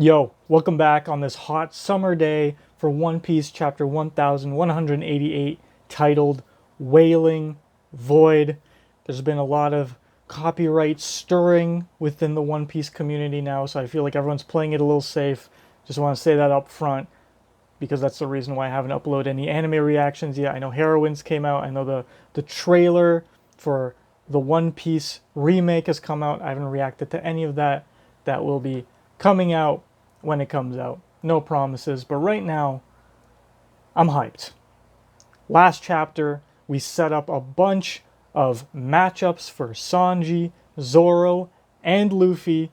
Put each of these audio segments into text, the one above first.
Yo, welcome back on this hot summer day for One Piece chapter 1188 titled Wailing Void. There's been a lot of copyright stirring within the One Piece community now, so I feel like everyone's playing it a little safe. Just want to say that up front because that's the reason why I haven't uploaded any anime reactions yet. I know Heroines came out. I know the trailer for the One Piece remake has come out. I haven't reacted to any of that. That will be coming out when it comes out. No promises, but right now, I'm hyped. Last chapter, we set up a bunch of matchups for Sanji, Zoro, and Luffy.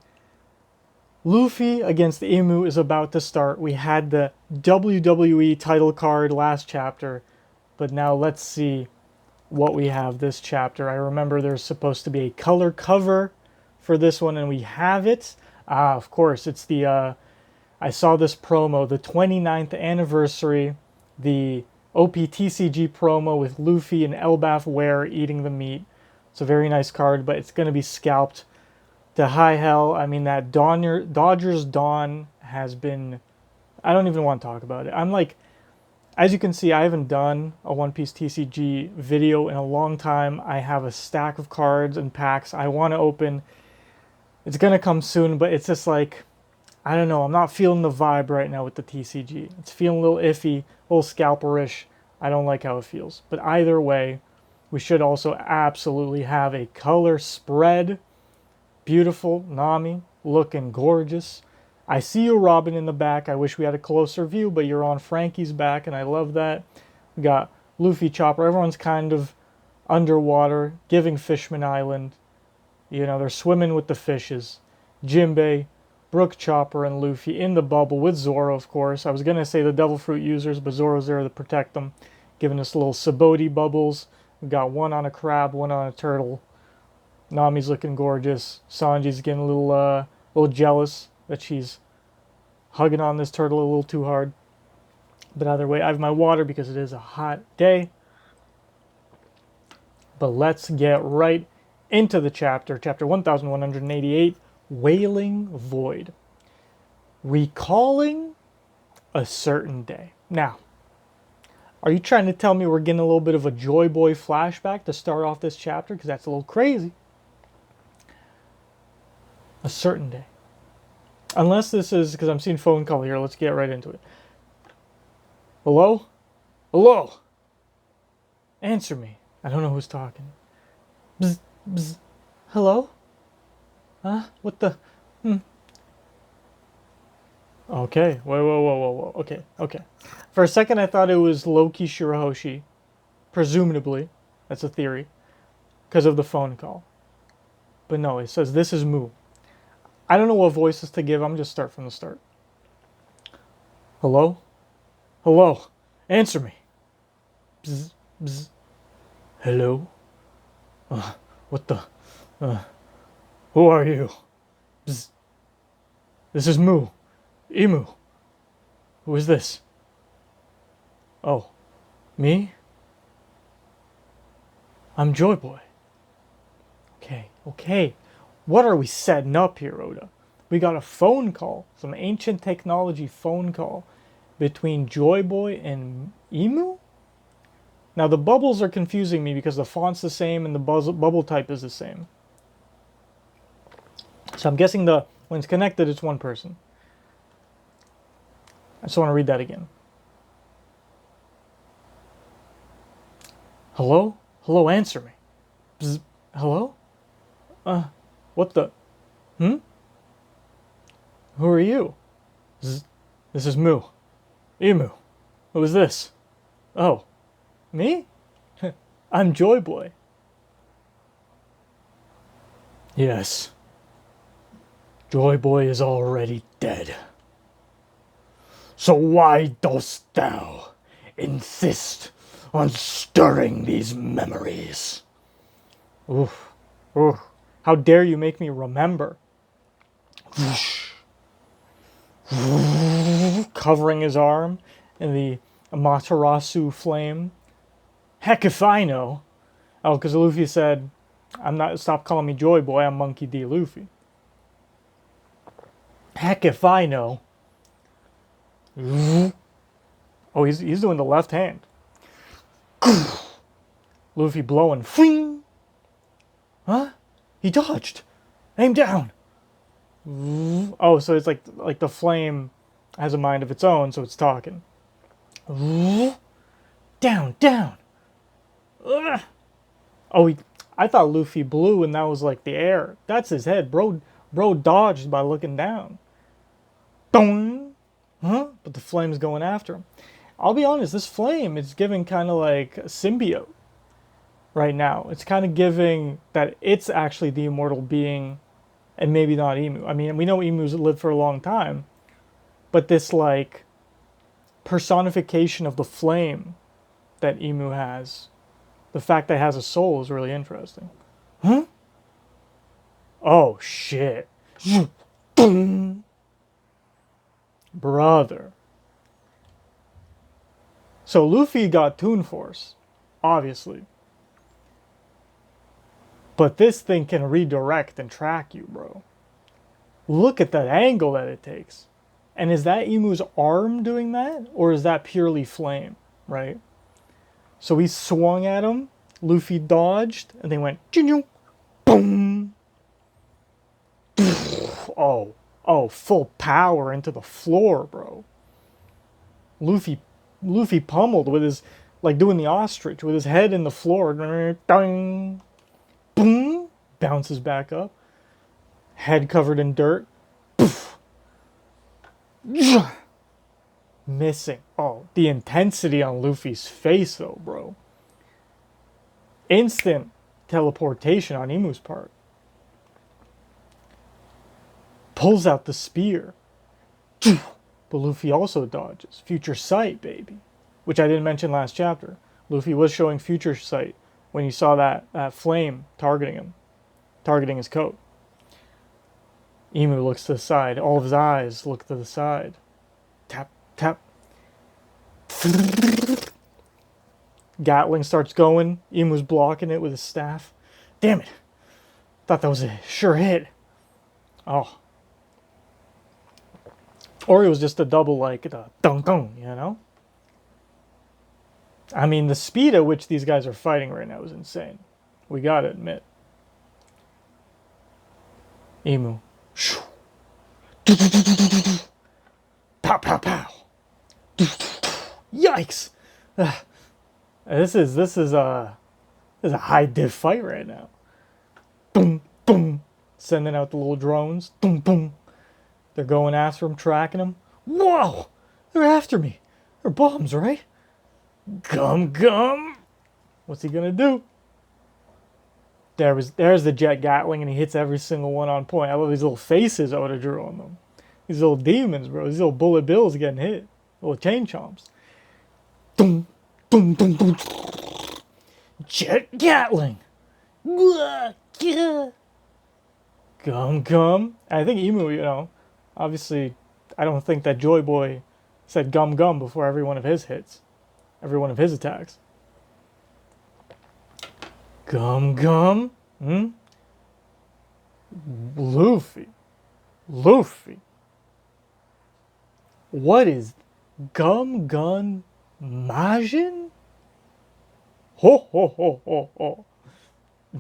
Luffy against Imu is about to start. We had the WWE title card last chapter, but now let's see what we have this chapter. I remember there's supposed to be a color cover for this one, and we have it. Of course, it's the I saw this promo, the 29th anniversary, the OPTCG promo with Luffy and Elbaf Ware eating the meat. It's a very nice card, but it's going to be scalped to high hell. I mean, that Dodgers Dawn has been... I don't even want to talk about it. I'm like... As you can see, I haven't done a One Piece TCG video in a long time. I have a stack of cards and packs I want to open. It's going to come soon, but it's just like... I don't know, I'm not feeling the vibe right now with the TCG. It's feeling a little iffy, a little scalperish. I don't like how it feels. But either way, we should also absolutely have a color spread. Beautiful, Nami, looking gorgeous. I see you, Robin, in the back. I wish we had a closer view, but you're on Frankie's back, and I love that. We got Luffy, Chopper. Everyone's kind of underwater, giving Fishman Island. You know, they're swimming with the fishes. Jinbei, Brook, Chopper, and Luffy in the bubble with Zoro, of course. I was going to say the Devil Fruit users, but Zoro's there to protect them, giving us little Sabaody bubbles. We've got one on a crab, one on a turtle. Nami's looking gorgeous. Sanji's getting a little jealous that she's hugging on this turtle a little too hard. But either way, I have my water because it is a hot day. But let's get right into the chapter. Chapter 1188. Wailing Void. Recalling a certain day. Now, are you trying to tell me we're getting a little bit of a Joyboy flashback to start off this chapter? Because that's a little crazy. A certain day. Unless this is, because I'm seeing phone call here, let's get right into it. Hello? Hello? Answer me. I don't know who's talking. Bzz, bzz. Hello? Huh? What the? Okay. Whoa. Okay. For a second, I thought it was Loki Shirahoshi. Presumably. That's a theory. Because of the phone call. But no, it says this is Mu. I don't know what voices to give. I'm just start from the start. Hello? Hello? Answer me. Bzz, bzz. Hello? What the? Who are you? Bzz. This is Mu. Imu. Who is this? Oh. Me? I'm Joyboy. Okay. What are we setting up here, Oda? We got a phone call. Some ancient technology phone call between Joyboy and Imu? Now the bubbles are confusing me because the font's the same and the bubble type is the same. So I'm guessing when it's connected, it's one person. I just want to read that again. Hello? Hello, answer me. Bzz. Hello? What the? Who are you? Bzz. This is Mu. Imu. Who is this? Oh. Me? I'm Joyboy. Yes. Joyboy is already dead. So why dost thou insist on stirring these memories? Oof. How dare you make me remember? Covering his arm in the Amaterasu flame. Heck if I know. Oh, because Luffy said, stop calling me Joyboy, I'm Monkey D. Luffy. Heck if I know. Oh, he's doing the left hand. Luffy blowing. Fling! Huh? He dodged. Aim down. Oh, so it's like the flame has a mind of its own, so it's talking. Down, down. Ugh. Oh, I thought Luffy blew and that was like the air. That's his head. Bro dodged by looking down. Dong. Huh? But the flame's going after him. I'll be honest, this flame is giving kind of like a symbiote right now. It's kind of giving that it's actually the immortal being and maybe not Imu. I mean, we know Imu's lived for a long time, but this like personification of the flame that Imu has, the fact that it has a soul is really interesting. Huh? Oh shit. Boom. Brother. So Luffy got Toon Force, obviously. But this thing can redirect and track you, bro. Look at that angle that it takes. And is that Imu's arm doing that? Or is that purely flame, right? So he swung at him, Luffy dodged, and they went, boom. Oh, full power into the floor, bro. Luffy pummeled with his, like doing the ostrich, with his head in the floor. Boom. Bounces back up. Head covered in dirt. Missing. Oh, the intensity on Luffy's face, though, bro. Instant teleportation on Imu's part. Pulls out the spear. But Luffy also dodges. Future sight, baby. Which I didn't mention last chapter. Luffy was showing future sight when he saw that flame targeting him. Targeting his coat. Imu looks to the side. All of his eyes look to the side. Tap, tap. Gatling starts going. Imu's blocking it with his staff. Damn it. Thought that was a sure hit. Oh. Or it was just a double like the dunk, you know? I mean, the speed at which these guys are fighting right now is insane. We gotta admit. Imu. Pow, pow, pow. Yikes! This is a high diff fight right now. Boom, boom. Sending out the little drones. Boom, boom. They're going after him, tracking him. Whoa! They're after me. They're bombs, right? Gum, gum. What's he gonna do? There's the jet Gatling, and he hits every single one on point. I love these little faces Oda drew on them. These little demons, bro. These little bullet bills getting hit. Little chain chomps. Boom, boom, boom, boom. Jet Gatling. Gum, gum. I think Imu, you know, obviously, I don't think that Joyboy said gum, gum before every one of his hits. Every one of his attacks. Gum, gum. Luffy. What is Gum Gun Majin? Ho, ho, ho, ho, ho.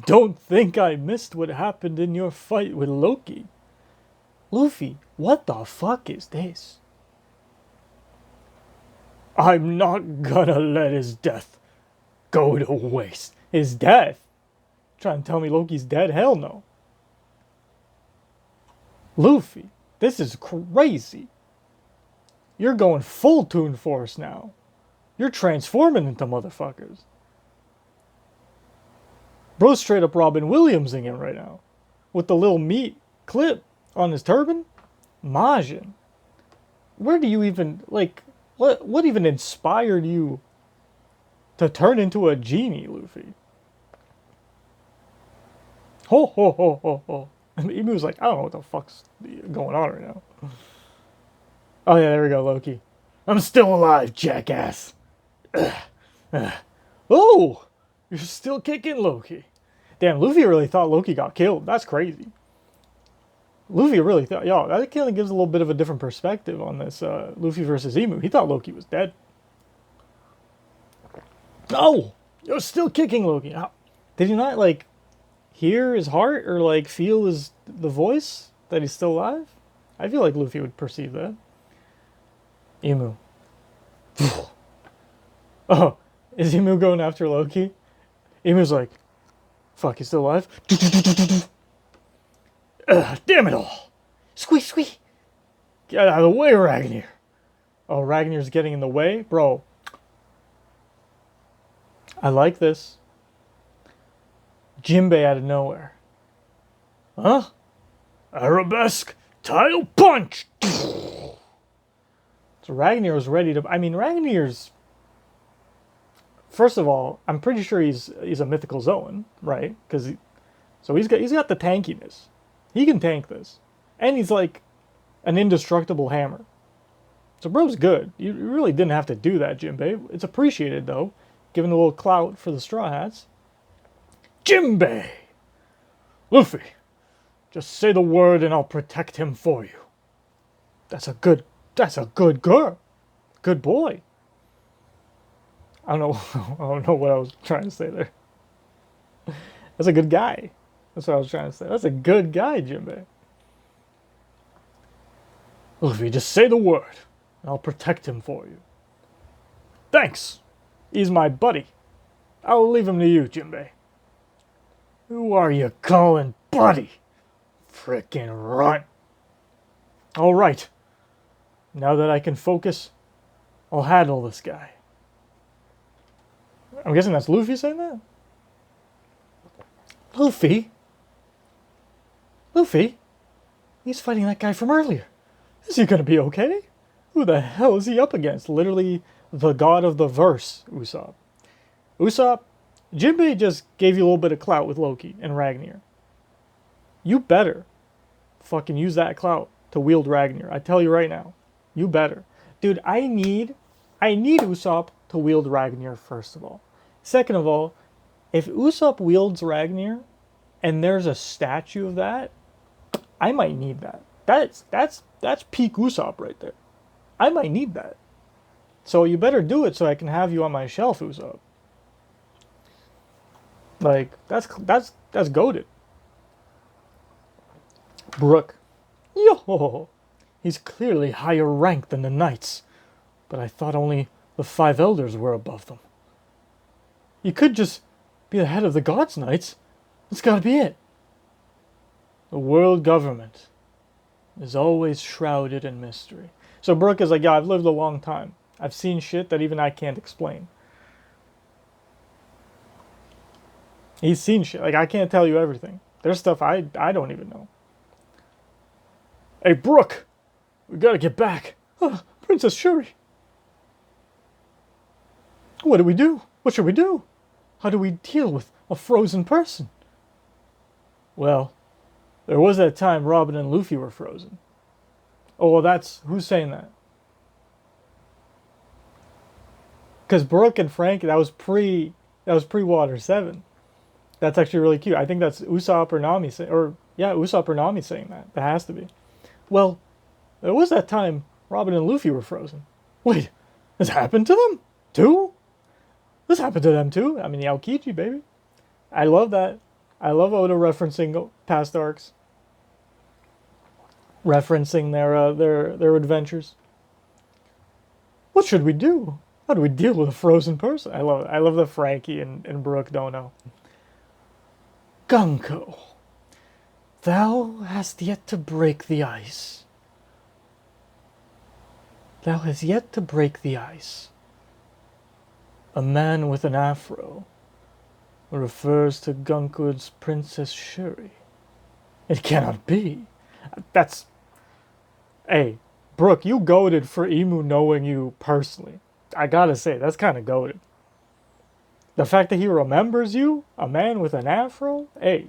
Don't think I missed what happened in your fight with Loki. Luffy, what the fuck is this? I'm not gonna let his death go to waste. His death? Trying to tell me Loki's dead? Hell no. Luffy, this is crazy. You're going full Toon Force now. You're transforming into motherfuckers. Bro's straight up Robin Williamsing him right now. With the little meat clip on his turban. Majin. Where do you even, like, what even inspired you to turn into a genie, Luffy? Ho, ho, ho, ho, ho. And Imu's like, I don't know what the fuck's going on right now. Oh yeah, there we go, Loki. I'm still alive, jackass. Oh! You're still kicking, Loki. Damn, Luffy really thought Loki got killed. That's crazy. Luffy really thought, yo, that kind of gives a little bit of a different perspective on this Luffy versus Imu. He thought Loki was dead. No! You're still kicking Loki. How? Did he not, like, hear his heart or, like, feel the voice that he's still alive? I feel like Luffy would perceive that. Imu. Oh, is Imu going after Loki? Imu's like, fuck, he's still alive? Damn it all! Squeak, squeak! Get out of the way, Ragnar! Oh, Ragnar's getting in the way? Bro. I like this. Jinbei out of nowhere. Huh? Arabesque tile punch! So Ragnar was ready to... I mean, Ragnar's... First of all, I'm pretty sure he's a mythical Zoan, right? So he's got the tankiness. He can tank this. And he's like an indestructible hammer. So bro's good. You really didn't have to do that, Jinbei. It's appreciated, though, given the little clout for the Straw Hats. Jinbei! Luffy, just say the word and I'll protect him for you. That's a good girl. Good boy. I don't know what I was trying to say there. That's a good guy. That's what I was trying to say. That's a good guy, Jinbei. Luffy, just say the word, and I'll protect him for you. Thanks. He's my buddy. I'll leave him to you, Jinbei. Who are you calling buddy? Frickin' runt. All right. Now that I can focus, I'll handle this guy. I'm guessing that's Luffy saying that? Luffy? Luffy? He's fighting that guy from earlier. Is he gonna be okay? Who the hell is he up against? Literally the god of the verse, Usopp. Usopp, Jinbei just gave you a little bit of clout with Loki and Ragnar. You better fucking use that clout to wield Ragnar. I tell you right now. You better. Dude, I need Usopp to wield Ragnar, first of all. Second of all, if Usopp wields Ragnar and there's a statue of that, I might need that. That's peak Usopp right there. I might need that. So you better do it so I can have you on my shelf, Usopp. Like, that's goated. Brook. Yo! He's clearly higher ranked than the knights. But I thought only the 5 elders were above them. You could just be the head of the gods' knights. That's gotta be it. The world government is always shrouded in mystery. So Brook is like, yeah, I've lived a long time. I've seen shit that even I can't explain. He's seen shit. Like, I can't tell you everything. There's stuff I don't even know. Hey, Brook! We gotta get back. Princess Shuri. What do we do? What should we do? How do we deal with a frozen person? Well, there was that time Robin and Luffy were frozen. Oh, well, that's... Who's saying that? Because Brook and Frank, that was pre-Water 7. That's actually really cute. I think that's Usopp or Nami saying... Usopp or Nami saying that. That has to be. Well, there was that time Robin and Luffy were frozen. Wait, this happened to them? Too? This happened to them too? I mean, the Aokiji, baby. I love that. I love Oda referencing past arcs. Referencing their adventures. What should we do? How do we deal with a frozen person? I love it. I love that Frankie and Brook don't know. Gunko, thou hast yet to break the ice. Thou hast yet to break the ice. A man with an afro refers to Gunko's Princess Shuri. It cannot be. That's... Hey, Brook, you goated for Imu knowing you personally. I gotta say, that's kind of goated. The fact that he remembers you, a man with an afro? Hey,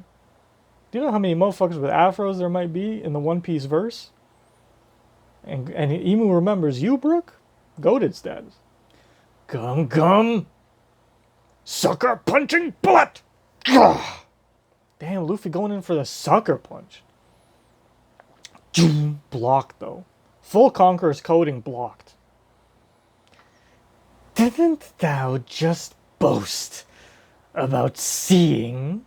do you know how many motherfuckers with afros there might be in the One Piece verse? And Imu remembers you, Brook? Goated status. Gum. Sucker punching bullet! Damn, Luffy going in for the sucker punch. Blocked, though. Full Conqueror's coding blocked. Didn't thou just boast about seeing?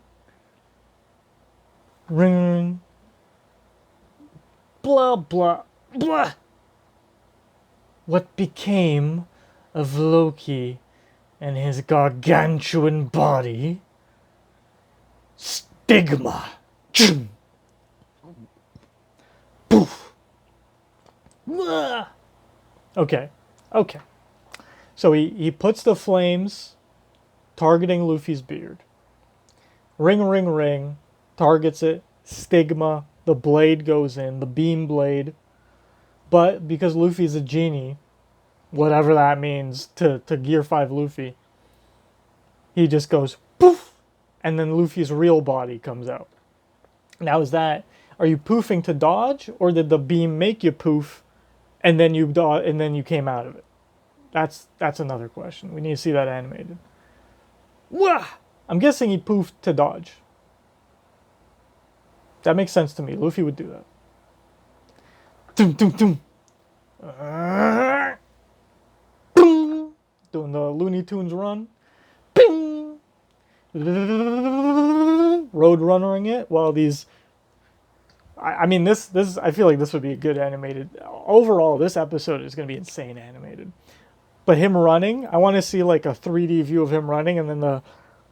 Ring. Blah, blah, blah. What became of Loki and his gargantuan body? Stigma. Poof. Okay. So he puts the flames targeting Luffy's beard. Ring, ring, ring. Targets it. Stigma. The blade goes in. The beam blade. But because Luffy's a genie, whatever that means to Gear 5 Luffy, he just goes poof. And then Luffy's real body comes out. Now are you poofing to dodge, or did the beam make you poof and then you came out of it? That's another question. We need to see that animated. Wah! I'm guessing he poofed to dodge. That makes sense to me. Luffy would do that. Doom, doom, doom. Boom! Doing the Looney Tunes run. Bing! Road runnering it while these. I mean, this I feel like this would be a good animated. Overall, this episode is going to be insane animated. But him running, I want to see like a 3D view of him running, and then the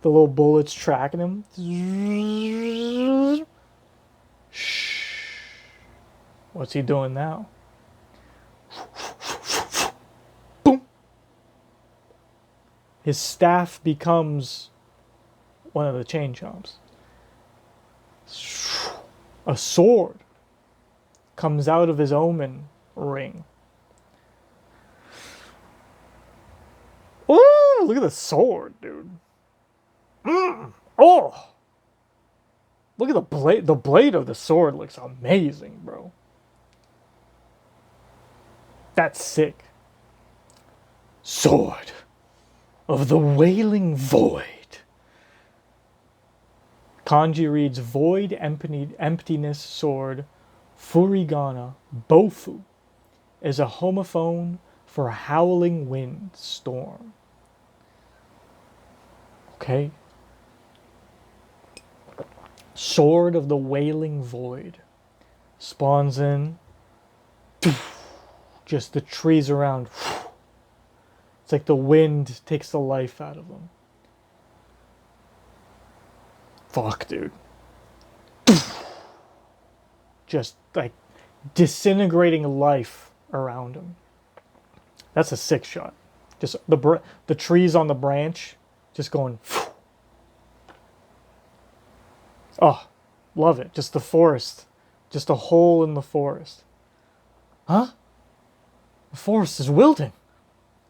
little bullets tracking him. Shh. What's he doing now? Boom. His staff becomes one of the chain chomps. A sword comes out of his omen ring. Ooh, look at the sword, dude. Oh! Look at the blade. The blade of the sword looks amazing, bro. That's sick. Sword of the Wailing Void. Kanji reads Void, Emptiness, Sword, Furigana, Bofu is a homophone for howling wind, storm. Okay. Sword of the Wailing Void. Spawns in. Just the trees around. It's like the wind takes the life out of them. Fuck, dude. Just like disintegrating life around him. That's a sick shot. Just the trees on the branch just going. Oh, love it. Just the forest. Just a hole in the forest. Huh? The forest is wilting.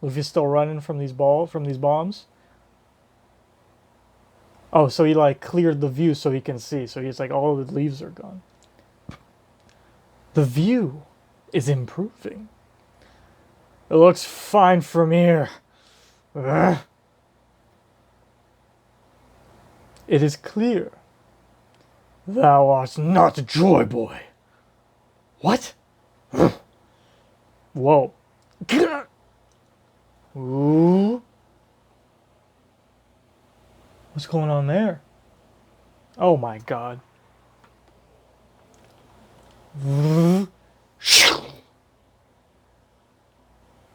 Luffy's still running from these bombs. Oh, so he like cleared the view so he can see. So he's like, all the leaves are gone. The view is improving. It looks fine from here. Ugh. It is clear. Thou art not Joyboy. What? Whoa. Ooh. What's going on there? Oh my god.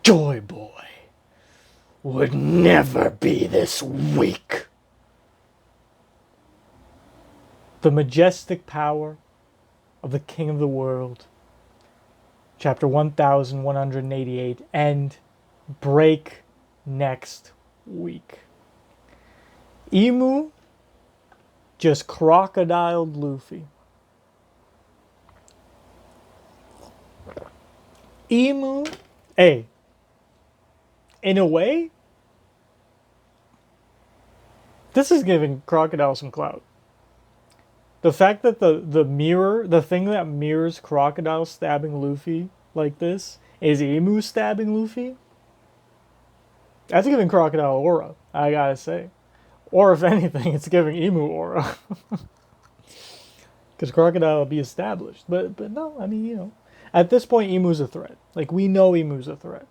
Joyboy would never be this weak. The majestic power of the King of the World. Chapter 1188. End. Break next week. Imu just crocodiled Luffy. Imu, hey, in a way, this is giving Crocodile some clout. The fact that the thing that mirrors Crocodile stabbing Luffy like this is Imu stabbing Luffy. That's giving Crocodile aura, I gotta say. Or if anything, it's giving Imu aura. Because because Crocodile will be established. But no, I mean, you know, at this point, Imu's a threat. Like, we know Imu's a threat.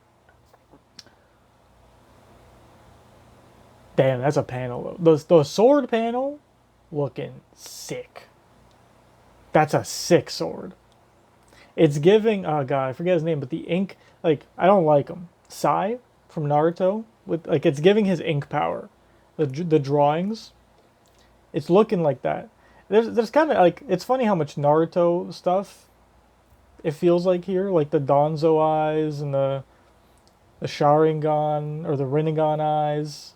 Damn, that's a panel though. The sword panel, looking sick. That's a sick sword. It's giving, oh god, I forget his name, but the ink, like, I don't like him. Sai from Naruto, with like, it's giving his ink power. The drawings, it's looking like that. There's kind of like, it's funny how much Naruto stuff it feels like here, like the Danzo eyes and the Sharingan or the Rinnegan eyes.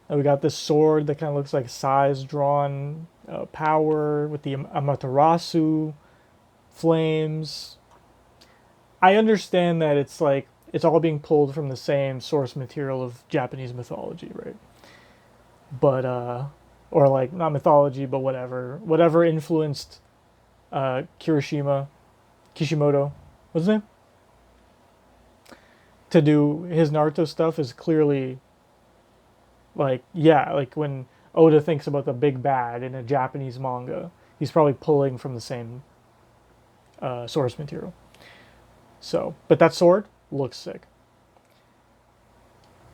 And we got this sword that kind of looks like Sai's drawn power with the Amaterasu flames. I understand that it's like it's all being pulled from the same source material of Japanese mythology, right? But or like not mythology, but whatever influenced Kishimoto, what's his name? To do his Naruto stuff is clearly like, yeah, like when Oda thinks about the big bad in a Japanese manga, he's probably pulling from the same source material. So, but that sword looks sick.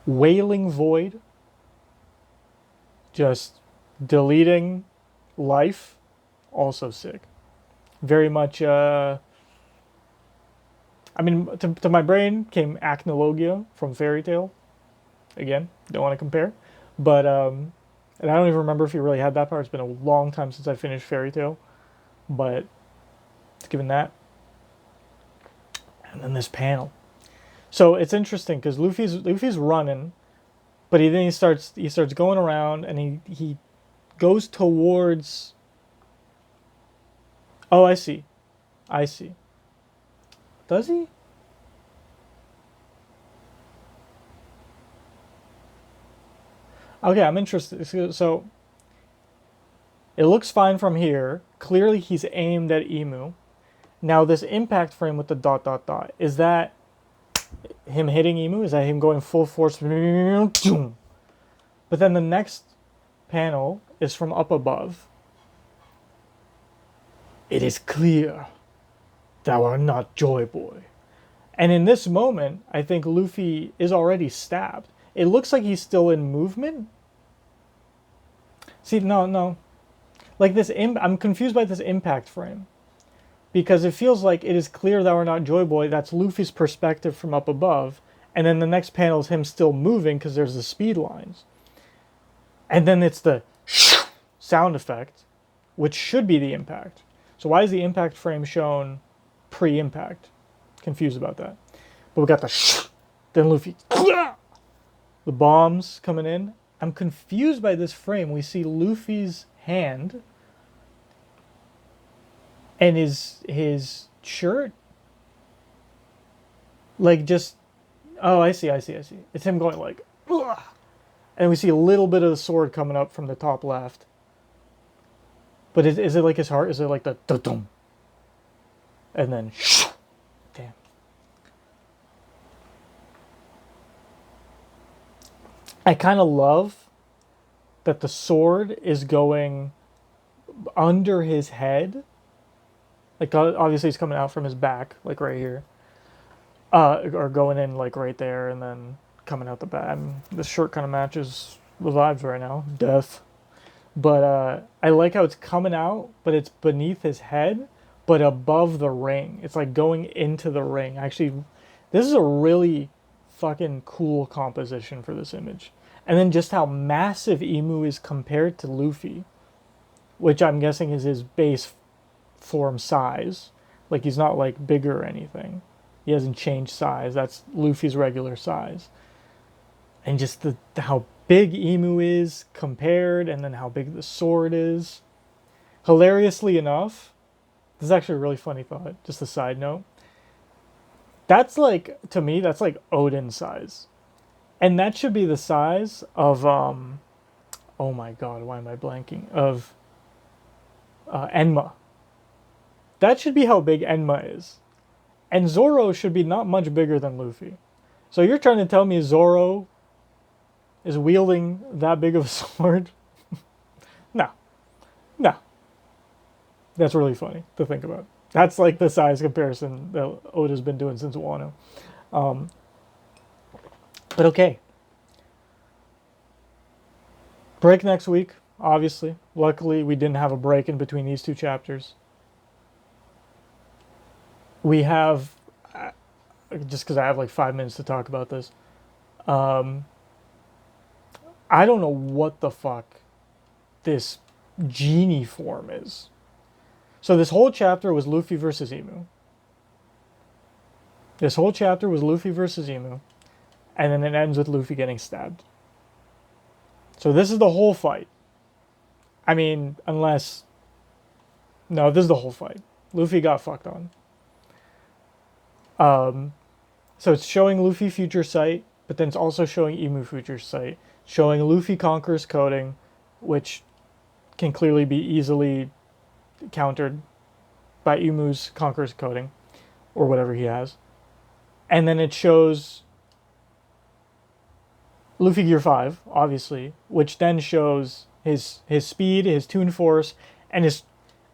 Wailing Void, just deleting life, also sick. Very much, I mean, to my brain came Acnologia from Fairy Tail. Again, don't want to compare. But, and I don't even remember if he really had that part. It's been a long time since I finished Fairy Tail. But, it's given that. And then this panel. So, it's interesting because Luffy's running, but he starts going around and he goes towards... Oh, I see. Does he? Okay, I'm interested. So, it looks fine from here. Clearly, he's aimed at Imu. Now, this impact frame with the ... is that him hitting Imu? Is that him going full force? But then the next panel is from up above. It is clear thou art not Joyboy. And in this moment, I think Luffy is already stabbed. It looks like he's still in movement. See, no. Like this, I'm confused by this impact frame. Because it feels like it is clear thou art not Joyboy. That's Luffy's perspective from up above. And then the next panel is him still moving because there's the speed lines. And then it's the sound effect, which should be the impact. So why is the impact frame shown pre-impact? Confused about that. But we got the then Luffy, the bombs coming in. I'm confused by this frame. We see Luffy's hand and his shirt, like just, oh, I see. It's him going like, and we see a little bit of the sword coming up from the top left. But is it like his heart? Is it like the dum? And then, damn. I kind of love that the sword is going under his head. Like, obviously it's coming out from his back, like right here. Or going in like right there and then coming out the back. This shirt kind of matches the vibes right now. Death. But I like how it's coming out, but it's beneath his head, but above the ring. It's like going into the ring. Actually, this is a really fucking cool composition for this image. And then just how massive Imu is compared to Luffy, which I'm guessing is his base form size. Like, he's not like bigger or anything. He hasn't changed size. That's Luffy's regular size. And just how big Imu is compared, and then how big the sword is. Hilariously enough, this is actually a really funny thought, just a side note. That's like, to me, that's like Odin size. And that should be the size of, oh my god, why am I blanking? Of Enma. That should be how big Enma is. And Zoro should be not much bigger than Luffy. So you're trying to tell me Zoro is wielding that big of a sword? No. That's really funny to think about. That's like the size comparison that Oda's been doing since Wano. But okay. Break next week, obviously. Luckily, we didn't have a break in between these two chapters. We have, just because I have like 5 minutes to talk about this, I don't know what the fuck this genie form is. So this whole chapter was Luffy versus Imu. This whole chapter was Luffy versus Imu. And then it ends with Luffy getting stabbed. So this is the whole fight. I mean, unless... No, this is the whole fight. Luffy got fucked on. So it's showing Luffy future sight, but then it's also showing Imu future sight. Showing Luffy conquers coding, which can clearly be easily countered by Imu's conquers coding, or whatever he has. And then it shows Luffy Gear 5, obviously, which then shows his speed, his Toon Force, and his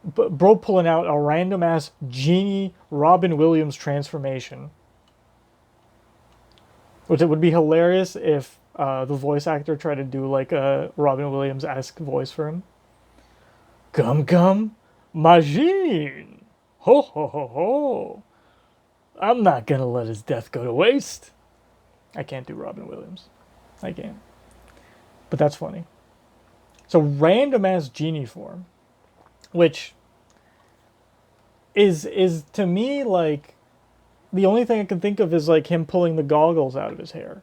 bro pulling out a random ass genie Robin Williams transformation. Which it would be hilarious if the voice actor tried to do like a Robin Williams-esque voice for him. Come, machine! Ho ho ho ho! I'm not gonna let his death go to waste. I can't do Robin Williams. I can't. But that's funny. So random ass genie form, which is to me like the only thing I can think of is like him pulling the goggles out of his hair,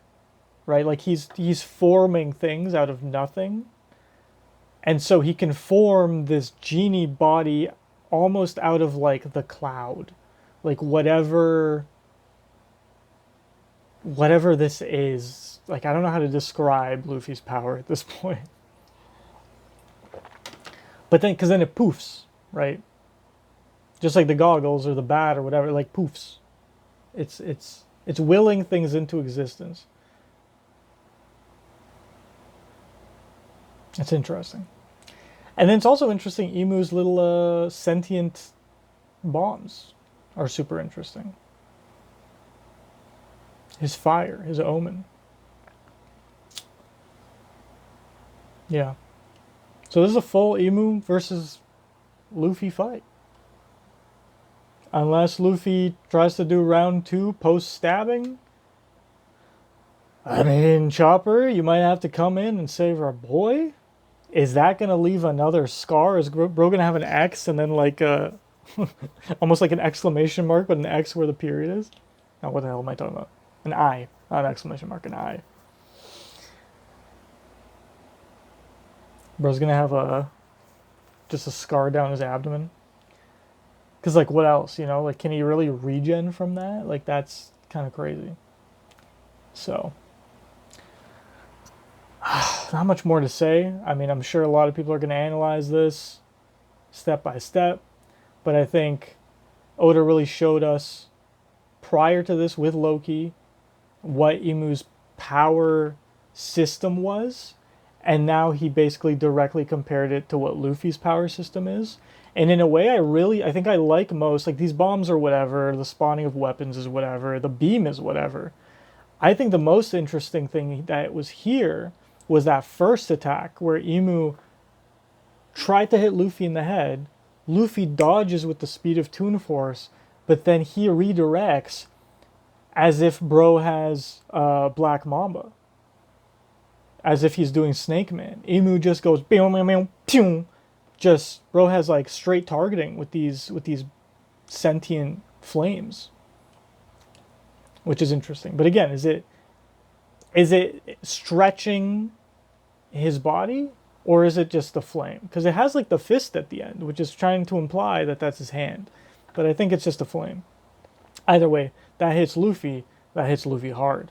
right? Like he's forming things out of nothing, and so he can form this genie body almost out of like the cloud, like whatever this is. Like I don't know how to describe Luffy's power at this point. But then, because then it poofs, right? Just like the goggles or the bat or whatever, it like poofs. It's willing things into existence. It's interesting. And then it's also interesting, Imu's little sentient bombs are super interesting. His fire, his omen. Yeah. So this is a full Imu versus Luffy fight. Unless Luffy tries to do round 2 post-stabbing. I mean, Chopper, you might have to come in and save our boy? Is that going to leave another scar? Is Bro going to have an X and then like a... almost like an exclamation mark, but an X where the period is? Now, what the hell am I talking about? An I. Not an exclamation mark, an I. Bro's going to have just a scar down his abdomen. Because, like, what else, you know? Like, can he really regen from that? Like, that's kind of crazy. So, not much more to say. I mean, I'm sure a lot of people are going to analyze this step by step. But I think Oda really showed us, prior to this with Loki, what Imu's power system was. And now he basically directly compared it to what Luffy's power system is. And in a way, I think I like most, like these bombs are whatever, the spawning of weapons is whatever, the beam is whatever. I think the most interesting thing that was here was that first attack where Imu tried to hit Luffy in the head. Luffy dodges with the speed of Toon Force, but then he redirects as if Bro has Black Mamba. As if he's doing Snake Man. Imu just goes, meow, meow, meow, pew. Just Bro has like straight targeting with these sentient flames, which is interesting. But again, is it stretching his body, or is it just the flame? Because it has like the fist at the end, which is trying to imply that that's his hand, but I think it's just a flame. Either way, that hits Luffy hard.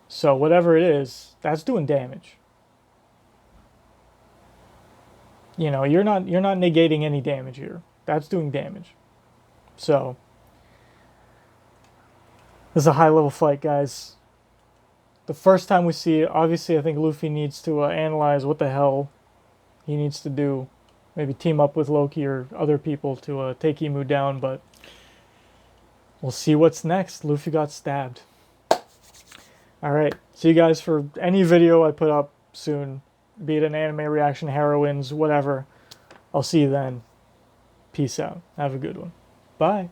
So whatever it is, that's doing damage. You know, you're not negating any damage here. That's doing damage. So this is a high level fight, guys. The first time we see it, obviously I think Luffy needs to analyze what the hell he needs to do maybe team up with Loki or other people to take Imu down, but we'll see what's next. Luffy got stabbed. Alright, see you guys for any video I put up soon, be it an anime reaction, heroines, whatever. I'll see you then. Peace out. Have a good one. Bye.